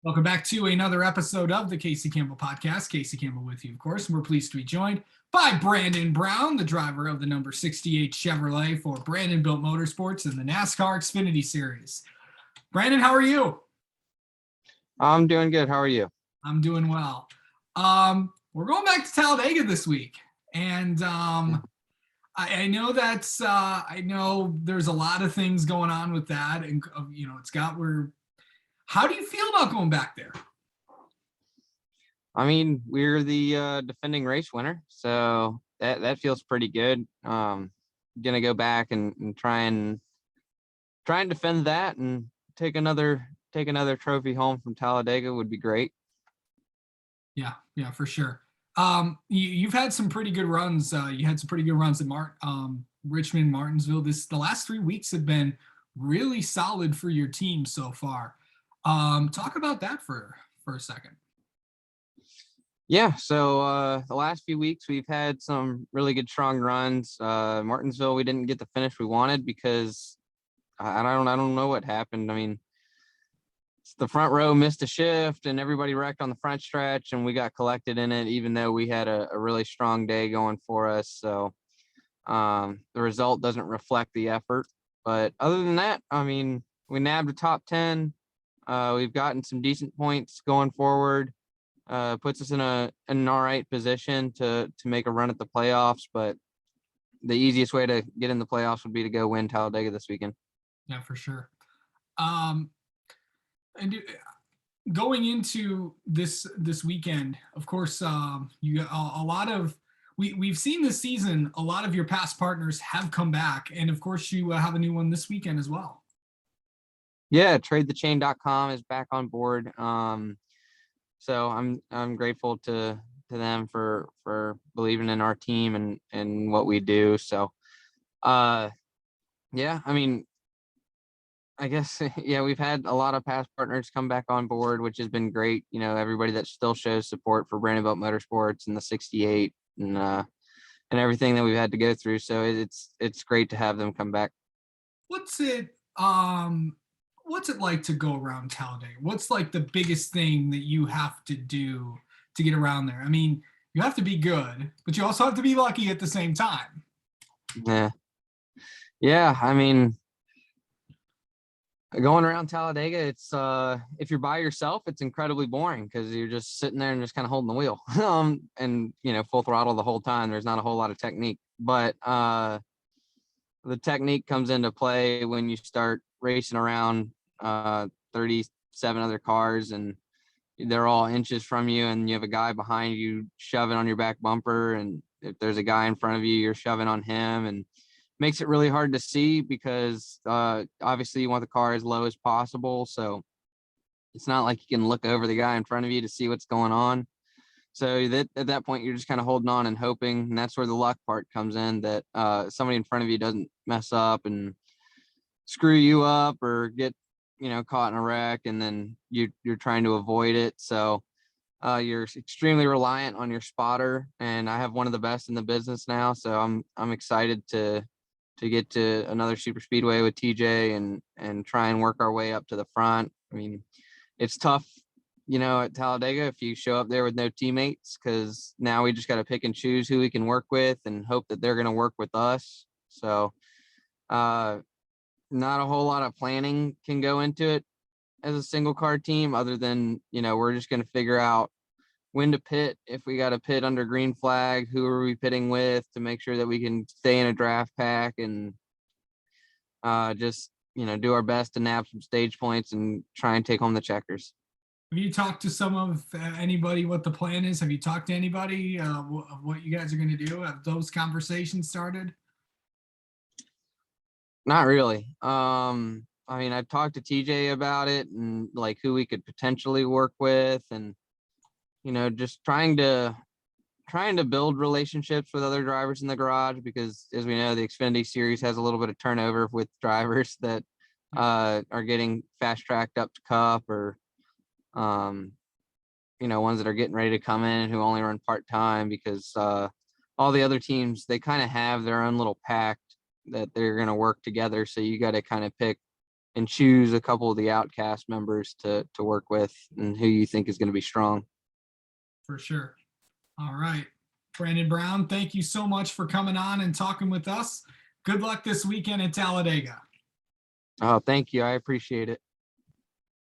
Welcome back to another episode of the Casey Campbell Podcast. Casey Campbell with you, of course. And we're pleased to be joined by Brandon Brown, the driver of the number 68 Chevrolet for Brandon Built Motorsports in the NASCAR Xfinity Series. Brandon, how are you? I'm doing good. How are you? I'm doing well. We're going back to Talladega this week. And I know I know there's a lot of things going on with that. And, how do you feel about going back there? I mean, we're the defending race winner, so that feels pretty good. Gonna go back and try and defend that and take another trophy home from Talladega would be great. Yeah, for sure. You've had some pretty good runs. You had some pretty good runs at Richmond, Martinsville. The last 3 weeks have been really solid for your team so far. Talk about that for a second. Yeah, so the last few weeks we've had some really good strong runs. Martinsville, we didn't get the finish we wanted because I don't know what happened. I mean, the front row missed a shift and everybody wrecked on the front stretch, and we got collected in it, even though we had a really strong day going for us. So the result doesn't reflect the effort. But other than that, I mean, we nabbed a top 10. We've gotten some decent points going forward. Puts us in an all right position to make a run at the playoffs. But the easiest way to get in the playoffs would be to go win Talladega this weekend. Yeah, for sure. Going into this weekend, of course, you got a lot of we've seen this season. A lot of your past partners have come back, and of course, you have a new one this weekend as well. Yeah, TradeTheChain.com is back on board. So I'm grateful to them for believing in our team and what we do. So, yeah, I mean, I guess, yeah, we've had a lot of past partners come back on board, which has been great. You know, everybody that still shows support for Brandon Built Motorsports and the 68 and everything that we've had to go through. So it's great to have them come back. What's it like to go around Talladega? What's like the biggest thing that you have to do to get around there? I mean, you have to be good, but you also have to be lucky at the same time. Yeah. I mean, going around Talladega, it's if you're by yourself, it's incredibly boring because you're just sitting there and just kind of holding the wheel, and full throttle the whole time. There's not a whole lot of technique, but the technique comes into play when you start racing around 37 other cars and they're all inches from you, and you have a guy behind you shoving on your back bumper, and if there's a guy in front of you, you're shoving on him, and makes it really hard to see because obviously you want the car as low as possible. So it's not like you can look over the guy in front of you to see what's going on. So that at that point, you're just kind of holding on and hoping. And that's where the luck part comes in, that somebody in front of you doesn't mess up and screw you up or get, caught in a wreck. And then you're trying to avoid it. So you're extremely reliant on your spotter. And I have one of the best in the business now. So I'm excited to get to another super speedway with TJ and try and work our way up to the front. I mean, it's tough, at Talladega if you show up there with no teammates, because now we just got to pick and choose who we can work with and hope that they're going to work with us. So not a whole lot of planning can go into it as a single car team, other than, we're just going to figure out when to pit. If we got to pit under green flag, who are we pitting with to make sure that we can stay in a draft pack and just, do our best to nab some stage points and try and take home the checkers. Have you talked to anybody what the plan is? Have you talked to anybody of what you guys are going to do? Have those conversations started? Not really. I mean, I've talked to TJ about it and like who we could potentially work with, and just trying to build relationships with other drivers in the garage, because as we know, the Xfinity Series has a little bit of turnover with drivers that are getting fast tracked up to Cup, or ones that are getting ready to come in who only run part-time, because all the other teams, they kind of have their own little pact that they're going to work together. So you got to kind of pick and choose a couple of the outcast members to work with and who you think is going to be strong. For sure. All right. Brandon Brown, thank you so much for coming on and talking with us. Good luck this weekend at Talladega. Oh, thank you. I appreciate it.